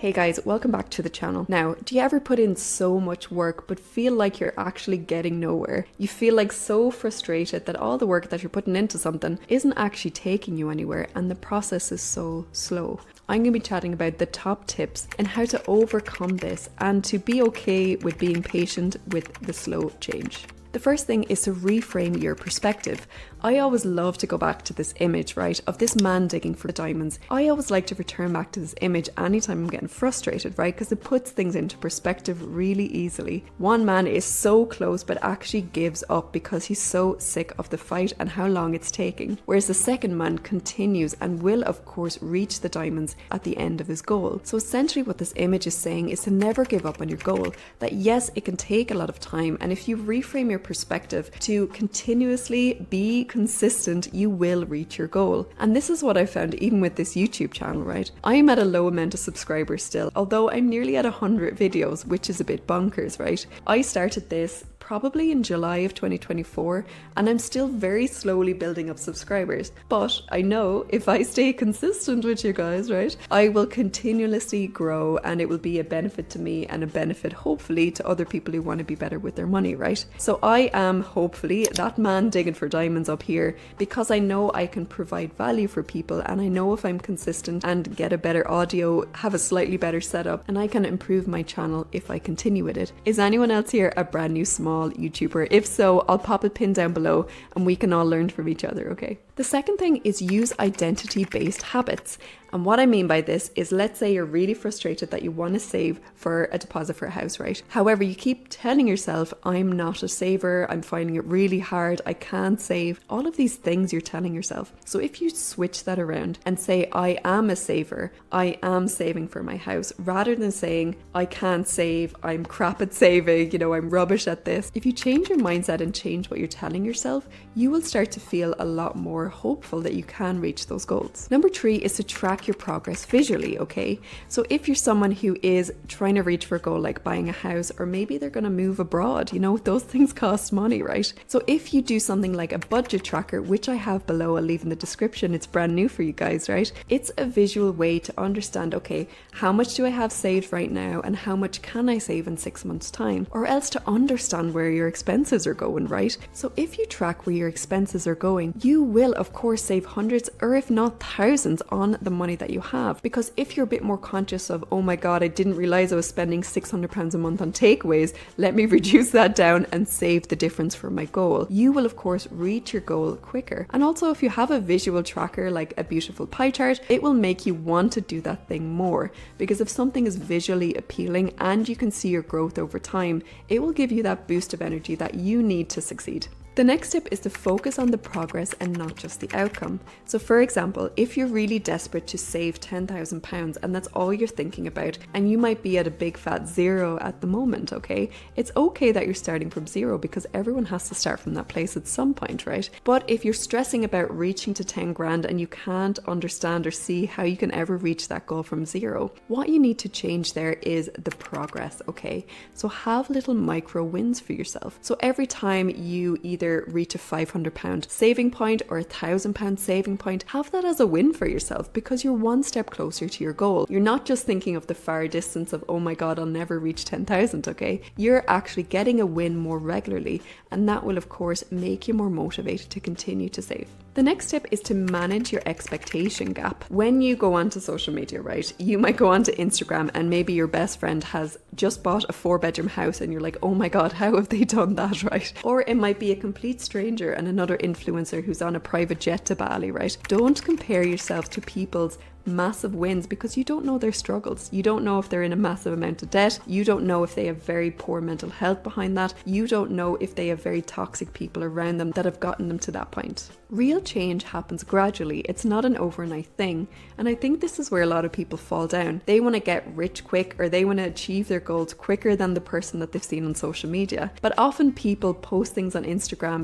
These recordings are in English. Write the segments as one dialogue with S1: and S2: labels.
S1: Hey guys, welcome back to the channel. Now, do you ever put in so much work but feel like you're actually getting nowhere? You feel like so frustrated that all the work that you're putting into something isn't actually taking you anywhere and the process is so slow. I'm going to be chatting about the top tips and how to overcome this and to be okay with being patient with the slow change. The first thing is to reframe your perspective. I always love to go back to this image, right, of this man digging for diamonds. I always like to return back to this image anytime I'm getting frustrated, right, because it puts things into perspective really easily. One man is so close but actually gives up because he's so sick of the fight and how long it's taking, whereas the second man continues and will of course reach the diamonds at the end of his goal. So essentially what this image is saying is to never give up on your goal, that yes, it can take a lot of time, and if you reframe your perspective to continuously be consistent, you will reach your goal. And this is what I found even with this YouTube channel, right? I'm at a low amount of subscribers still, although I'm nearly at 100 videos, which is a bit bonkers, right? I started this probably in July of 2024, and I'm still very slowly building up subscribers. But I know if I stay consistent with you guys, right, I will continuously grow and it will be a benefit to me and a benefit hopefully to other people who want to be better with their money, right? So I am hopefully that man digging for diamonds up here because I know I can provide value for people, and I know if I'm consistent and get a better audio, have a slightly better setup, and I can improve my channel if I continue with it. Is anyone else here a brand new small YouTuber? If so, I'll pop a pin down below and we can all learn from each other, okay? The second thing is use identity-based habits. And what I mean by this is, let's say you're really frustrated that you want to save for a deposit for a house, right? However, you keep telling yourself, I'm not a saver, I'm finding it really hard, I can't save. All of these things you're telling yourself. So if you switch that around and say, I am a saver, I am saving for my house, rather than saying, I can't save, I'm crap at saving, I'm rubbish at this. If you change your mindset and change what you're telling yourself, you will start to feel a lot more hopeful that you can reach those goals. Number 3 is to track your progress visually, okay? So if you're someone who is trying to reach for a goal like buying a house, or maybe they're going to move abroad, those things cost money, right? So if you do something like a budget tracker, which I have below, I'll leave in the description, it's brand new for you guys, right? It's a visual way to understand, okay, how much do I have saved right now and how much can I save in 6 months' time? Or else to understand where your expenses are going, right? So if you track where your expenses are going, you will of course save hundreds or if not thousands on the money that you have. Because if you're a bit more conscious of, oh my god, I didn't realize I was spending £600 a month on takeaways, let me reduce that down and save the difference for my goal, you will of course reach your goal quicker. And also if you have a visual tracker like a beautiful pie chart, it will make you want to do that thing more, because if something is visually appealing and you can see your growth over time, it will give you that boost of energy that you need to succeed. The next tip is to focus on the progress and not just the outcome. So for example, if you're really desperate to save £10,000 and that's all you're thinking about, and you might be at a big fat zero at the moment, okay? It's okay that you're starting from zero because everyone has to start from that place at some point, right? But if you're stressing about reaching to 10 grand and you can't understand or see how you can ever reach that goal from zero, what you need to change there is the progress, okay? So have little micro wins for yourself. So every time you either reach a £500 saving point or a £1,000 saving point, have that as a win for yourself because you're one step closer to your goal. You're not just thinking of the far distance of, oh my god, I'll never reach 10,000, okay? You're actually getting a win more regularly, and that will of course make you more motivated to continue to save. The next tip is to manage your expectation gap. When you go onto social media, right, you might go onto Instagram and maybe your best friend has just bought a 4-bedroom house and you're like, oh my god, how have they done that, right? Or it might be a complete stranger and another influencer who's on a private jet to Bali, right? Don't compare yourself to people's massive wins because you don't know their struggles. You don't know if they're in a massive amount of debt. You don't know if they have very poor mental health behind that. You don't know if they have very toxic people around them that have gotten them to that point. Real change happens gradually. It's not an overnight thing. And I think this is where a lot of people fall down. They want to get rich quick, or they want to achieve their goals quicker than the person that they've seen on social media. But often people post things on Instagram,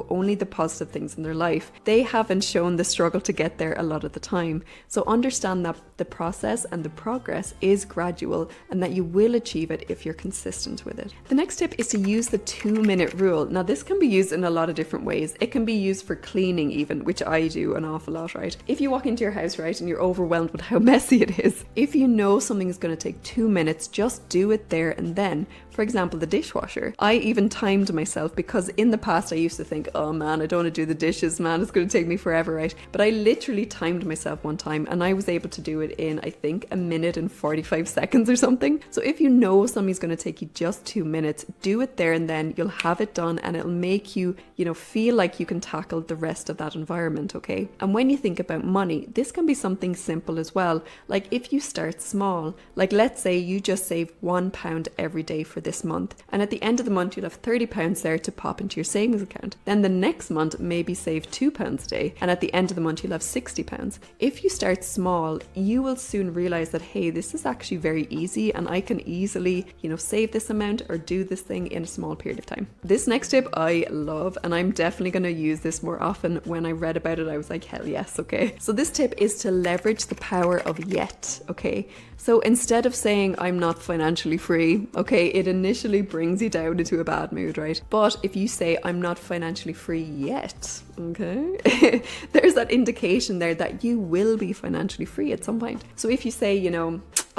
S1: only the positive things in their life. They haven't shown the struggle to get there a lot of the time. So understand that the process and the progress is gradual and that you will achieve it if you're consistent with it. The next tip is to use the 2-minute rule. Now, this can be used in a lot of different ways. It can be used for cleaning even, which I do an awful lot, right? If you walk into your house, right, and you're overwhelmed with how messy it is, if you know something is going to take 2 minutes, just do it there and then. For example, the dishwasher. I even timed myself because in the past I used to think, oh man, I don't want to do the dishes, man, it's going to take me forever, right? But I literally timed myself one time and I was able to do it in, I think, 1 minute and 45 seconds or something. So if you know something's going to take you just 2 minutes, do it there and then. You'll have it done and it'll make you, feel like you can tackle the rest of that environment, okay? And when you think about money, this can be something simple as well. Like if you start small, like let's say you just save £1 every day for this month, and at the end of the month you'll have £30 there to pop into your savings account. Then the next month maybe save £2 a day, and at the end of the month you'll have £60. If you start small, you will soon realize that, hey, this is actually very easy and I can easily, save this amount or do this thing in a small period of time. This next tip I love, and I'm definitely going to use this more often. When I read about it, I was like, hell yes, okay. So this tip is to leverage the power of yet, okay? So instead of saying I'm not financially free, okay, it initially brings you down into a bad mood, right? But if you say I'm not financially free yet, okay, there's that indication there that you will be financially free at some point. So if you say,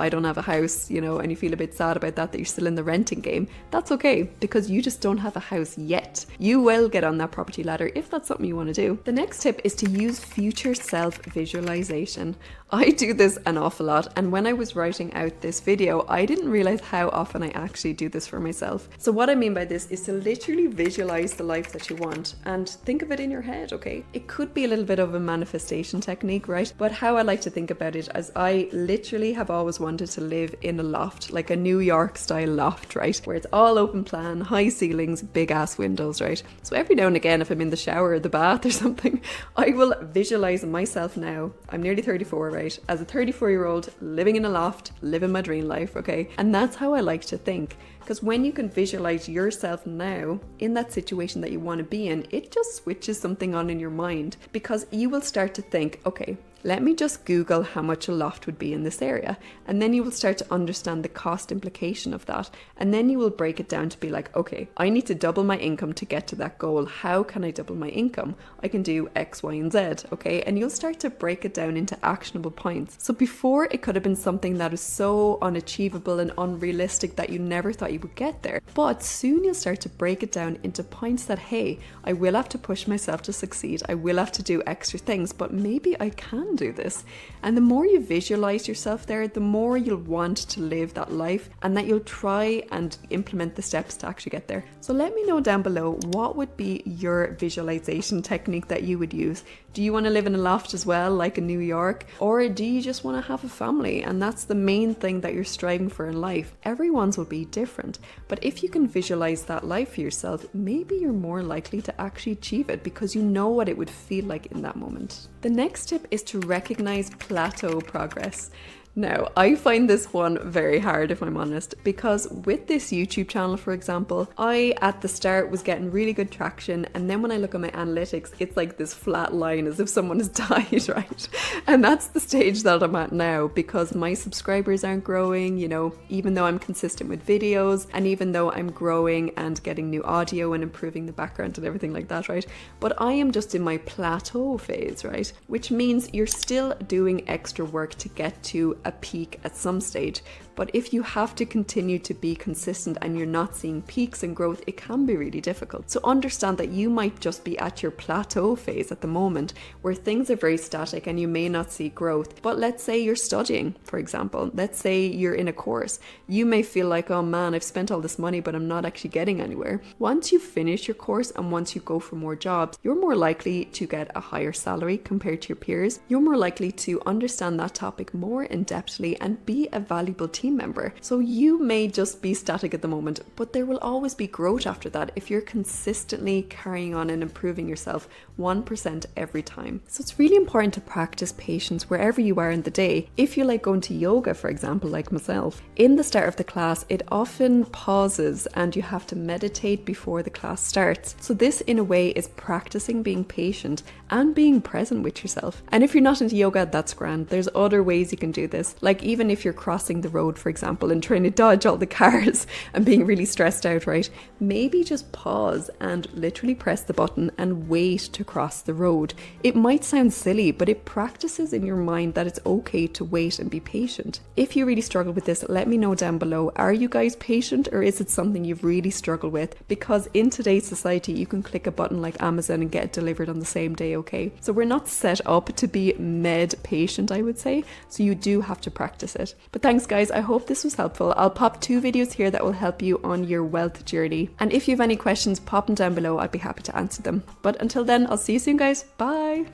S1: I don't have a house, and you feel a bit sad about that you're still in the renting game, that's okay, because you just don't have a house yet. You will get on that property ladder if that's something you want to do. The next tip is to use future self visualization. I do this an awful lot, and when I was writing out this video, I didn't realize how often I actually do this for myself. So what I mean by this is to literally visualize the life that you want and think of it in your head, okay? It could be a little bit of a manifestation technique, right? But how I like to think about it is I literally have always wanted to live in a loft, like a New York style loft, right? Where it's all open plan, high ceilings, big ass windows, right? So every now and again, if I'm in the shower or the bath or something, I will visualize myself now. I'm nearly 34, right? As a 34-year-old living in a loft, living my dream life, okay? And that's how I like to think. Because when you can visualize yourself now in that situation that you want to be in, it just switches something on in your mind, because you will start to think, okay, let me just Google how much a loft would be in this area. And then you will start to understand the cost implication of that. And then you will break it down to be like, okay, I need to double my income to get to that goal. How can I double my income? I can do X, Y, and Z, okay? And you'll start to break it down into actionable points. So before, it could have been something that was so unachievable and unrealistic that you never thought you would get there. But soon you'll start to break it down into points that, hey, I will have to push myself to succeed. I will have to do extra things, but maybe I can do this. And the more you visualize yourself there, the more you'll want to live that life, and that you'll try and implement the steps to actually get there. So let me know down below, what would be your visualization technique that you would use? Do you want to live in a loft as well, like in New York? Or do you just want to have a family? And that's the main thing that you're striving for in life. Everyone's will be different. But if you can visualize that life for yourself, maybe you're more likely to actually achieve it, because you know what it would feel like in that moment. The next tip is to recognize plateau progress. Now, I find this one very hard, if I'm honest, because with this YouTube channel, for example, I at the start was getting really good traction, and then when I look at my analytics, it's like this flat line as if someone has died, right? And that's the stage that I'm at now, because my subscribers aren't growing, even though I'm consistent with videos, and even though I'm growing and getting new audio and improving the background and everything like that, right? But I am just in my plateau phase, right? Which means you're still doing extra work to get to a peak at some stage. But if you have to continue to be consistent and you're not seeing peaks and growth, it can be really difficult. So understand that you might just be at your plateau phase at the moment, where things are very static and you may not see growth. But let's say you're studying, for example. Let's say you're in a course. You may feel like, oh man, I've spent all this money, but I'm not actually getting anywhere. Once you finish your course and once you go for more jobs, you're more likely to get a higher salary compared to your peers. You're more likely to understand that topic more in depthly and be a valuable team member. So you may just be static at the moment, but there will always be growth after that if you're consistently carrying on and improving yourself 1% every time. So it's really important to practice patience wherever you are in the day. If you like going to yoga, for example, like myself, in the start of the class, it often pauses and you have to meditate before the class starts. So this in a way is practicing being patient and being present with yourself. And if you're not into yoga, that's grand. There's other ways you can do this. Like even if you're crossing the road, for example, and trying to dodge all the cars and being really stressed out, right? Maybe just pause and literally press the button and wait to cross the road. It might sound silly, but it practices in your mind that it's okay to wait and be patient. If you really struggle with this, let me know down below. Are you guys patient, or is it something you've really struggled with? Because in today's society, you can click a button like Amazon and get it delivered on the same day, okay? So we're not set up to be med patient, I would say. So you do have to practice it. But thanks guys, I hope this was helpful. I'll pop 2 videos here that will help you on your wealth journey. And if you have any questions, pop them down below. I'd be happy to answer them. But until then, I'll see you soon guys. Bye.